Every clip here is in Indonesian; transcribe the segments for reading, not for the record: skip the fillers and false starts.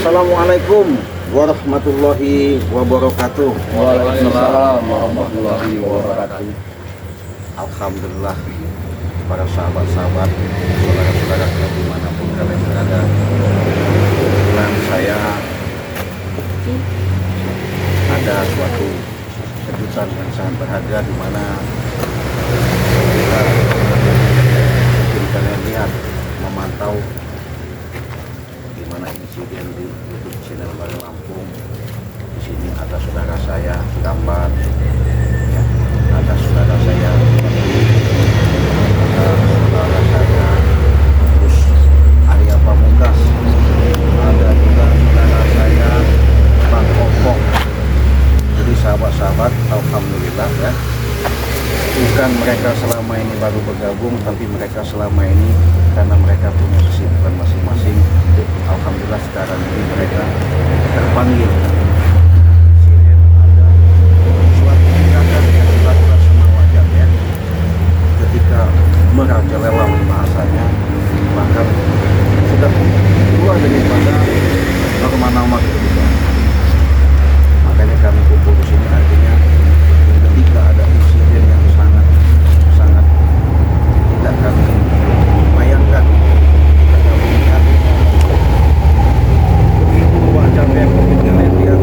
Assalamualaikum warahmatullahi wabarakatuh. Waalaikumsalam warahmatullahi wabarakatuh. Alhamdulillah, para sahabat-sahabat, saudara-saudara dimanapun kalian berada. Dan saya ada suatu kejutan yang sangat berharga di mana mungkin kalian lihat memantau di mana insiden di YouTube channel Bali Lampung. Di sini ada saudara saya gambar, ya, ada saudara saya, ada saudara saya terus Arya Pamungkas, ada juga saudara saya Bang Kopok. Jadi sahabat-sahabat, alhamdulillah ya, bukan mereka selama ini baru bergabung, tapi mereka selama ini karena mereka punya kesibukan masing-masing, alhamdulillah sekarang ini mereka terpanggil. Insiden ada suatu tindakan yang dilakukan sama wajar ya, ketika merajalela bahasanya, bahkan sudah keluar daripada norma-norma kehidupan. Makanya kami kumpul di sini, artinya ketika ada insiden yang sangat tidak kami bayangkan, kita melihat begitu wajah yang mungkin lihat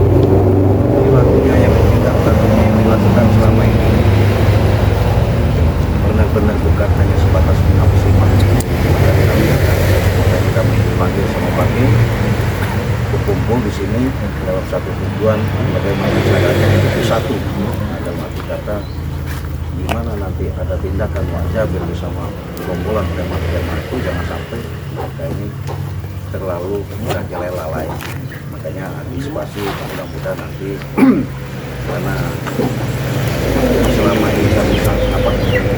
perilakunya yang tidak dilakukan selama ini benar-benar bukan hanya sebatas menghapusi mati. Makanya kami panggil sama panggil berkumpul di sini dalam satu tujuan, bagaimana caranya untuk bersatu. Dalam arti kata, di mana nanti ada tindakan wajar bersama gerombolan preman-preman itu jangan sampai mereka ini terlalu merajalela lain. Makanya antisipasi, mudah-mudahan nanti karena selama ini kami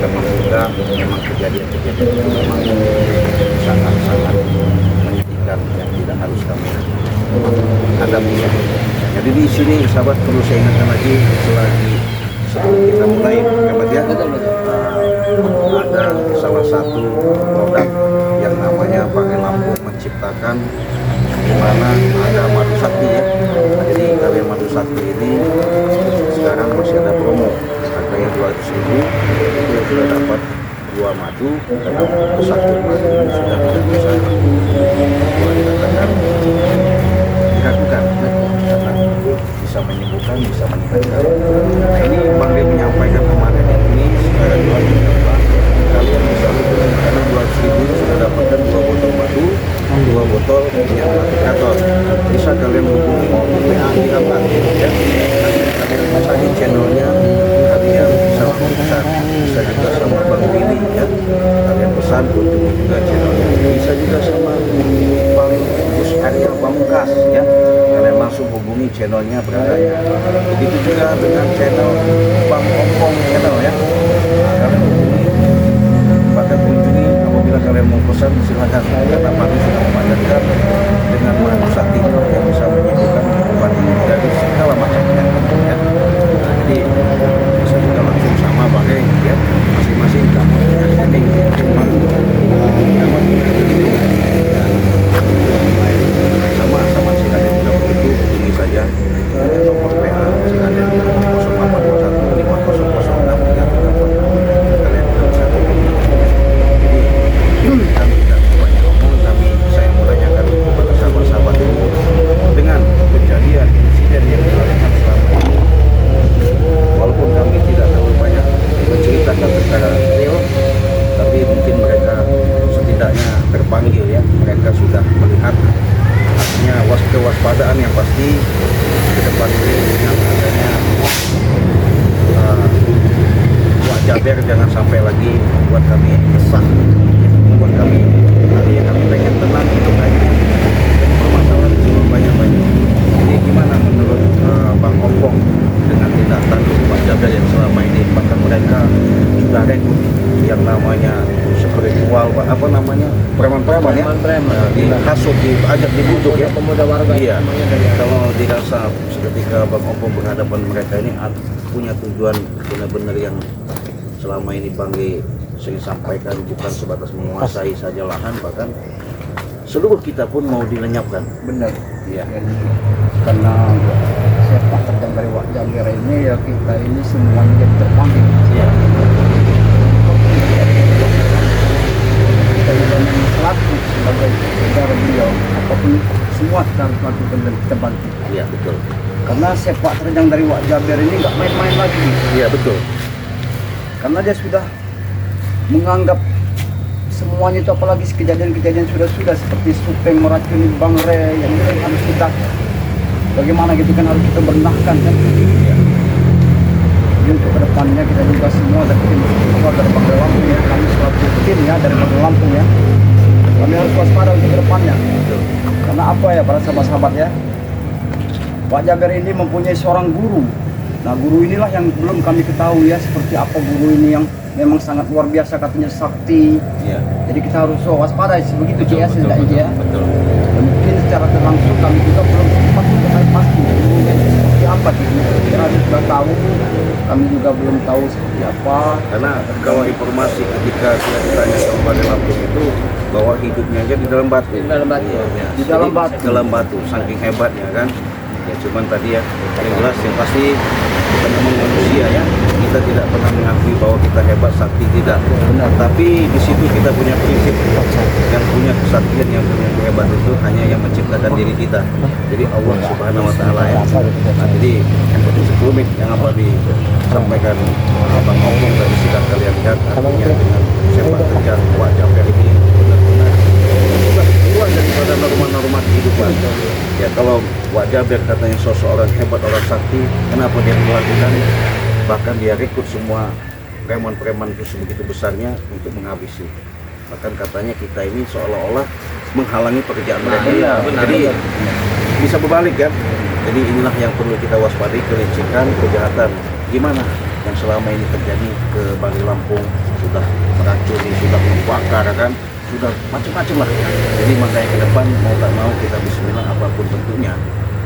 menduga memang kejadian-kejadian itu memang sangat-sangat menyedihkan yang tidak harus kami hadapi. Jadi di sini sahabat perlu saya ingatkan lagi sebelum kita mulai ya, ada salah satu produk yang namanya Bali Lampung menciptakan, di mana ada madu sakti ya. Jadi kalian madu sakti ini sekarang masih ada promo, harganya 200.000 itu sudah dapat 2 madu, karena satu madu ini sudah tidak bisa dikatakan diragukan karena bisa menyembuhkan, bisa meningkatkan. Nah ini Bang Ri menyampaikan kemarin ini secara jual juga kalian bisa hubungi, karena 200.000 itu sudah dapatkan 2 botol madu, 2 botol minyak matikator. Bisa kalian hubungi mau WA di apa ya, kalian bisa di channelnya, kalian bisa pesan, bisa juga sama Bang Willy ya, kalian pesan kunjungi juga channelnya. Bisa juga sama Bang Gus Arya Pamungkas ya, kalian langsung hubungi channelnya beradanya. Begitu juga dengan channel Bang Ompong channel ya, nah, kalian hubungi, bahkan kunjungi apabila kalian mau pesan silakan, karena Bang sudah memanjatkan dengan madu sakti yang bisa menyembuhkan obat dari segala macam penyakit ya. Nah, jadi bisa juga langsung sama Bang ya, masing-masing kamu ini madu sama si Raden juga begitu, hubungi saja dengan nomor WA si Raden di 0821500633. Kalian bisa hubungi. Jadi kami tidak banyak ngomong, tapi saya mau tanyakan kepada sahabat-sahabat ini dengan kejadian insiden yang dilakukan selama ini, walaupun kami tidak terlalu banyak menceritakan secara real, tapi mungkin mereka setidaknya terpanggil ya, mereka sudah melihat. Artinya kewaspadaan yang pasti ke depan ini dengan adanya Wak Jaber jangan sampai lagi buat kami kesah, buat kami artinya kami pengen tenang hidup aja, permasalahan itu banyak-banyak. Jadi gimana menurut Bang Ompong dengan tindakan Wak Jaber yang selama ini, bahkan mereka sudah rekrut yang namanya spiritual, apa namanya, preman-preman ya, dihasut, diajak dibujuk ya, pemuda warga. Iya, kalau dirasa ketika Bang Ompong berhadapan mereka ini punya tujuan benar-benar yang selama ini Bang Ri sering sampaikan, bukan sebatas menguasai saja lahan, bahkan seluruh kita pun mau dilenyapkan. Benar. Iya. Jadi, karena sepak terjang dari Wak Jaber ini ya kita ini semuanya jadi terpanggil. Iya. Kita yang selaku sebagai saudara beliau, apapun semua kita harus lakukan dan kita bantu. Iya, betul. Karena sepak terjang dari Wak Jaber ini nggak main-main lagi. Iya, betul. Karena dia sudah menganggap semuanya itu, apalagi kejadian-kejadian sudah seperti Supeng meracuni Bang Re, yang ini harus kita bagaimana gitu kan, harus kita benahkan kan. Jadi untuk kedepannya kita juga semua dari tim dari Bang Re Lampung ya, kami selaku tim ya dari Bang Re Lampung ya, kami harus waspada untuk kedepannya. Karena apa ya para sahabat-sahabat ya, Wak Jaber ini mempunyai seorang guru. Nah, guru inilah yang belum kami ketahui ya, seperti apa guru ini yang memang sangat luar biasa, katanya sakti. Iya. Jadi kita harus waspada begitu Cik ya, setidaknya ya. Betul. Dan mungkin secara langsung kami juga belum sempat mengetahui pasti gurunya itu seperti apa Cik. Kira sudah tahu, kami juga belum tahu seperti apa. Karena kalau informasi ketika kita ditanya ke Bupati Lampung itu bahwa hidupnya aja di dalam batu. Di dalam batu. Iya. Di dalam Jadi, batu. Dalam batu, saking hebatnya kan. Ya cuman tadi ya, yang jelas yang pasti kita memang manusia ya, kita tidak pernah mengakui bahwa kita hebat, sakti tidak. Benar. Tapi di situ kita punya prinsip, yang punya kesaktian, yang punya kehebatan itu hanya yang menciptakan diri kita. Jadi Allah Subhanahu Wa Taala ya. Nah, jadi yang penting sekelumit yang apa disampaikan Abang Ngomong dari sidang kalian lihat, artinya dengan sepak terjang Wak Jaber ini benar-benar sudah keluar daripada norma-norma kehidupan. Ya kalau Wak Jaber katanya seseorang hebat, orang sakti, kenapa dia melakukan, bahkan dia rekrut semua preman-preman itu sebegitu besarnya untuk menghabisi. Bahkan katanya kita ini seolah-olah menghalangi pekerjaan mereka. Iya, benar. Jadi bisa berbalik kan. Jadi inilah yang perlu kita waspadai, kelicikan, kejahatan. Gimana yang selama ini terjadi ke Bali Lampung, sudah meracuni, sudah membakar kan, sudah macam-macam lah. Jadi makanya ke depan mau tak mau kita bismillah, apapun bentuknya,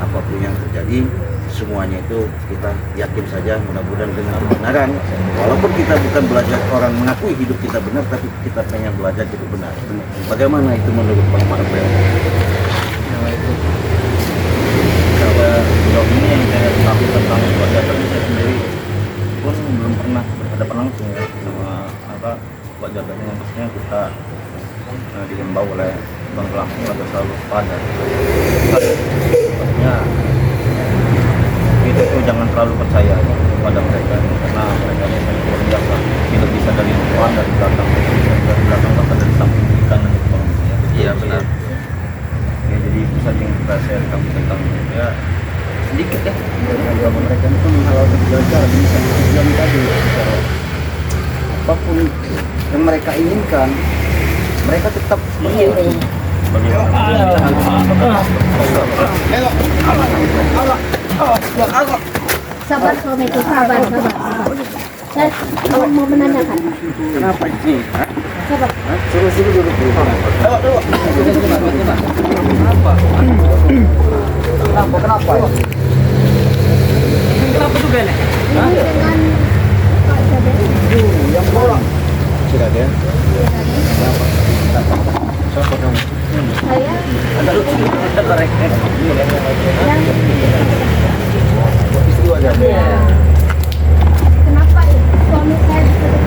apapun yang terjadi, semuanya itu kita yakin saja, mudah-mudahan dengan kebenaran. Walaupun kita bukan belajar orang mengakui hidup kita benar, tapi kita pengen belajar hidup benar. Bagaimana itu menurut Bang Marvel? Kalau sejauh ini yang saya tahu tentang Wak Jaber ini, saya sendiri pun belum pernah berhadapan langsung ya sama Wak Jaber ini. Maksudnya kita dihimbau oleh Bang Lampung agar selalu waspada. Maksudnya kita itu jangan terlalu percaya pada mereka, karena mereka ini sangat luar biasa. Kita bisa dari depan, dari belakang, dari belakang, bahkan dari samping, kiri kanan itu Bang. Iya benar. Ya, jadi itu saja yang kita share kami tentang ya sedikit ya. Bahwa mereka itu menghalau belajar bisa tujuan tadi. Apapun yang mereka inginkan, mereka tetap mengiring. Sabar suamiku, sabar. Saya mau menanyakan. Kenapa ini? Sabar. Suruh duduk dulu. Kenapa? Dengan Pak Jaber. Yang bola. Sudah ada. Siapa kamu? Saya Istri Wak Jaber. ya. Kenapa suami saya dituduh?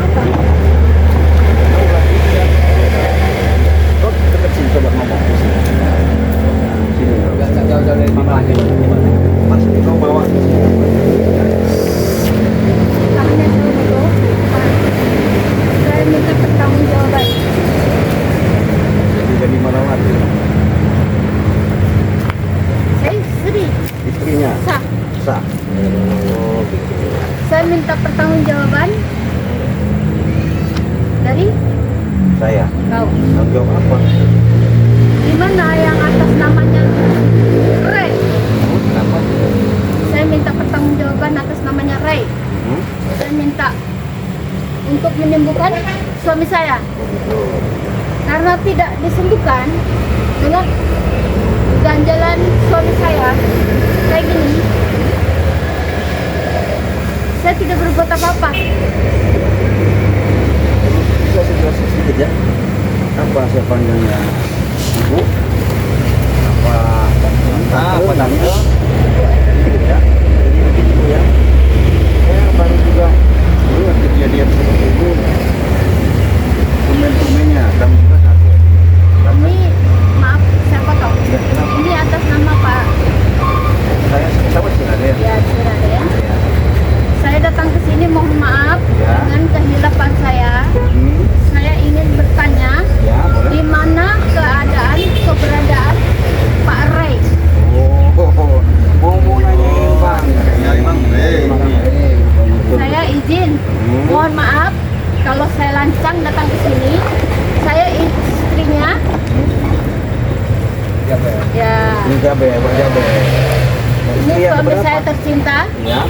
Kok dekat sini, coba ngomong. Sini. Jauh-jauh dari mamanya. Mas, kamu bawa. Hanya dulu, saya minta pertanggungjawaban. Jadi mana lagi? Saya istri, Istrinya. sah. Sah. Oh, gitu. Saya minta pertanggungjawaban dari Saya. kau. Tanggung jawab apa? Gimana yang atas namanya Ray? Kenapa? Saya minta pertanggungjawaban atas namanya Ray. Saya minta untuk menyembuhkan suami saya. Karena tidak disembuhkan dengan ganjalan suami saya kayak gini, saya tidak berbuat apa-apa. Situasi sedikit ya. Apa saya panggilnya Ibu? sebenarnya. Ya, jadi begitu ya. Saya baru juga melihat kejadian seperti itu. Tumen-tumennya dan juga satu. Ini maaf saya potong. Ya, kenapa? Ini atas nama Pak Saya sama Ciraden. ya Ciraden. Ya. Saya datang ke sini mohon maaf Ya. dengan kehilapan saya. Saya ingin bertanya Ya, boleh. di mana keberadaan Pak Ray. Mau nanyain Bang. Ya, Bang. Saya izin, mohon maaf kalau saya lancang datang ke sini. Saya istrinya. Ya, Ini Jabe, Bang Jabe. ini suami saya tercinta. Ya.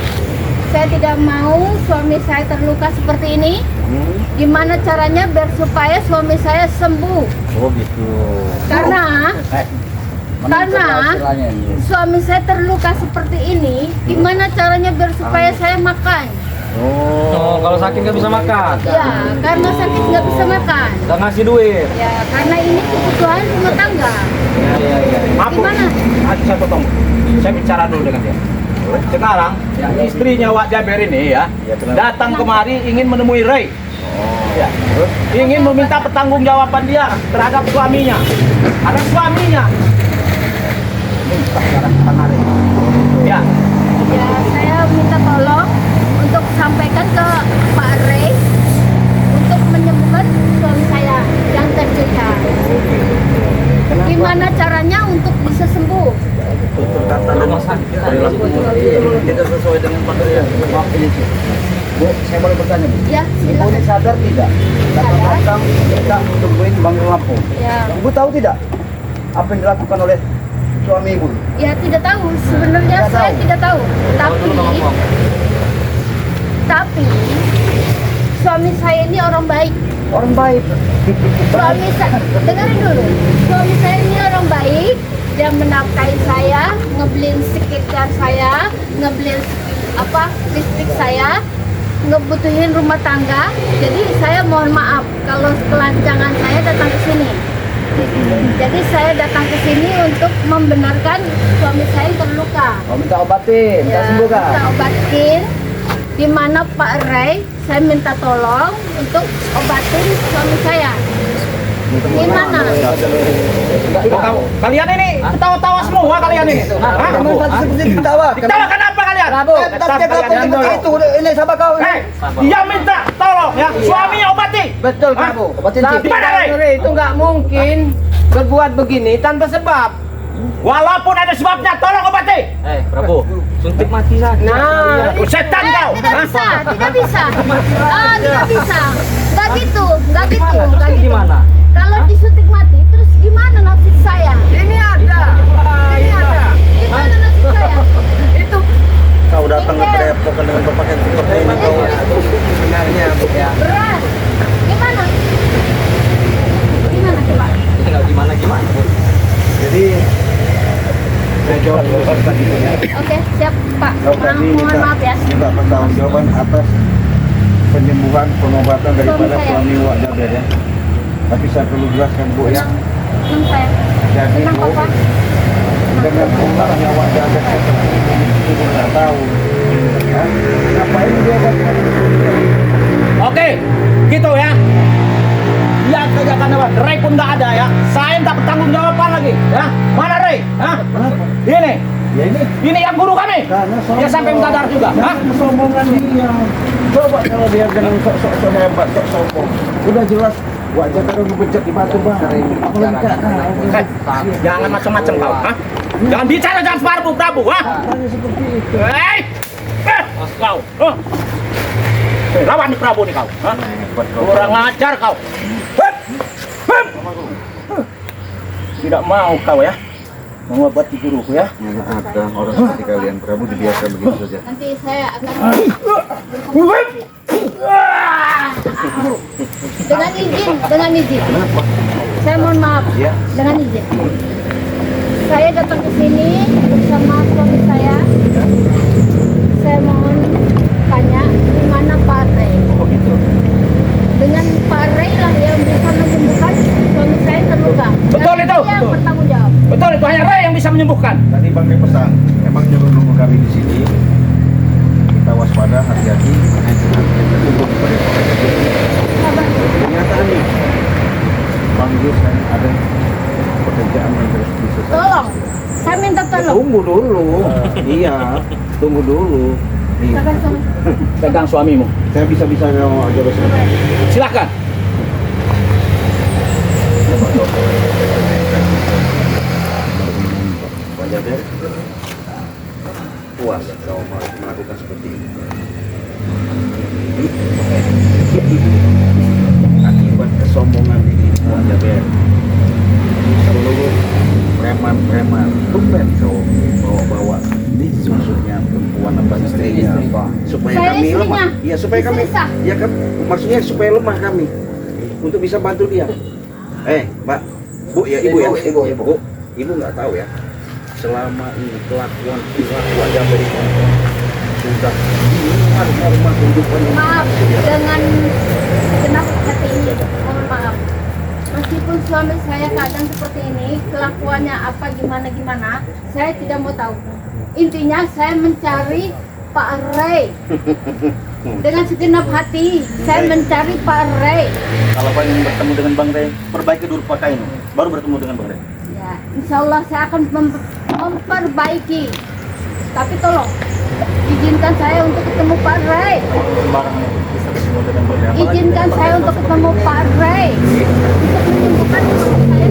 Saya tidak mau suami saya terluka seperti ini. Gimana caranya biar supaya suami saya sembuh? Oh gitu. Karena Karena- istilahnya ini. suami saya terluka seperti ini, gimana caranya biar supaya saya makan? Oh, kalau sakit nggak bisa makan, Ya, karena sakit nggak bisa makan. nggak ngasih duit. Ya, karena ini kebutuhan rumah tangga. Maaf, Bu. Gimana? Saya potong. Saya bicara dulu dengan dia. Sekarang istrinya Wak Jaber ini ya, Ya, kenapa? datang kemari ingin menemui Ray. Ya. Ingin meminta pertanggungjawaban dia terhadap suaminya. Ada suaminya. Ya. Ya, saya minta tolong untuk sampaikan ke Pak Ray untuk menyembuhkan suami saya yang tercedera. Gimana caranya untuk bisa sembuh? Kata rumah sakit perilaku tidak sesuai dengan pakaian. Maaf ini sih. Bu, saya boleh bertanya Bu. Ya, Ibu ini silakan. sadar tidak? Datang datang kita tungguin Bang Lampung. Ya. Ibu tahu tidak apa yang dilakukan oleh suami ibu? Ya tidak tahu, sebenarnya Tidak saya tahu. tidak tahu. Tapi suami saya ini orang baik. Orang baik. Suami saya, dengarin dulu. Suami saya ini orang baik. Dia menafkahi saya, ngebeliin sekitar saya, ngebeliin listrik saya, ngebutuhin rumah tangga. Jadi saya mohon maaf kalau kelancangan saya datang ke sini. Jadi saya datang ke sini untuk membenarkan suami saya yang terluka. Mau minta obatin, minta sembuhkan. Kita obatin. Di mana Pak Ray, saya minta tolong untuk obatin suami saya. Gimana? Kalian ini ketawa-tawa semua kalian ini. Hah? Kamu tadi seperti ketawa. Ketawa kenapa kalian? Tapi dia Kalian kenapa itu? Ini siapa kau ini? Dia minta tolong ya, suaminya obati. Betul Hah? Prabu. Obatin Tapi Cik. Mana, Rey? Rey, itu nggak mungkin berbuat begini tanpa sebab. Walaupun ada sebabnya, tolong obati. Prabu, suntik mati sakit. Nah, Setan kau. Tidak Hah? bisa, tidak bisa. Tidak bisa. Nggak gitu, nggak gitu, nggak gitu. Gimana? Kalau disuntik mati, terus gimana nasib saya? ini ada. Ini ada. Gimana nasib saya? Itu Kau datang ke Depok dengan berpakaian seperti ini kau. sebenarnya Bu ya. Berat. Gimana? Gimana coba? Tinggal gimana Bu. Jadi saya jawab dulu tadi ya. Oke, siap Pak. Kau tadi Mohon maaf ya. minta pertanggungjawaban atas penyembuhan pengobatan daripada saya. suami Wak Jaber ya. Tapi saya perlu jelaskan Bu ya. Tenang saya. Jadi Tenang Bu, Papa. dengan pulangnya Wak Jaber seperti ini itu tidak tahu. Ya. Ngapain dia datang? Oke, gitu ya. Dia kerjakan apa? Ray pun nggak ada ya. Saya minta pertanggungjawaban lagi ya. Mana Ray? Hah? Ini. Ya ini Yang guru kami. karena Dia sampai minta darah juga. Hah? kesombongan dia. Coba kalau dia dengan sok-sok hebat, sok sombong. Udah jelas wajah baru dipencet di batu bang. Apalagi kak, Jangan macam-macam kau. Hah? Jangan bicara jangan separuh Prabu. Hah? tanya seperti itu. Hei! Kau. Lawan nih Prabu nih kau. Hah? Kurang ajar kau. Hup! Hup! Tidak mau kau ya mengobati guruku ya. Ada orang seperti kalian Prabu dibiarkan begitu saja. Nanti saya akan Hup! dengan izin. Saya mohon maaf. Ya. Dengan izin. Saya datang ke sini bersama suami saya. Saya mohon tanya di mana Pak Ray. Begitu. Dengan Pak Ray lah yang bisa menyembuhkan suami saya terluka. Betul Dan itu. Dia yang bertanggung jawab. Betul itu hanya Ray yang bisa menyembuhkan. Tadi Bang Depan pesan. Emang nyuruh nunggu kami di sini. Kita waspada, hati-hati. Tunggu kepada kenyataan nih. Bang Yus ada pekerjaan yang harus diselesaikan. Tolong, saya minta tolong. Tunggu dulu. Iya, tunggu dulu. Nih, Silakan suami. Pegang suamimu. saya bisa-bisa mau aja besok. Silakan. Pak Jaber, puas kau melakukan seperti ini. Akibat kesombongan ini, Pak Jaber, seluruh preman-preman, tumben kau bawa-bawa ini maksudnya perempuan apa istrinya apa supaya Saya kami istrinya. lemah. Iya supaya kami, Istri sah. ya kan maksudnya supaya lemah kami untuk bisa bantu dia. Mbak, Bu ya, Ibu ya, Ibu nggak tahu ya. Selama ini kelakuan Pak Jaber itu sudah rumah kehidupan yang Maaf dengan segenap hati ini, mohon maaf. Meskipun suami saya kadang seperti ini, kelakuannya apa gimana, saya tidak mau tahu. Intinya saya mencari Pak Ray. Dengan segenap hati, saya mencari Pak Ray. Kalau kau ingin bertemu dengan Bang Rey, perbaiki dulu pakaian, baru bertemu dengan Bang Rey. Ya, insya Allah saya akan memperbaiki. Tapi tolong izinkan saya untuk ketemu Pak Ray. Sembarang bisa bertemu dengan Bang Rey. Apalagi Izinkan dengan Bang saya Rey untuk seperti ketemu ini. Pak Ray untuk menyembuhkan saya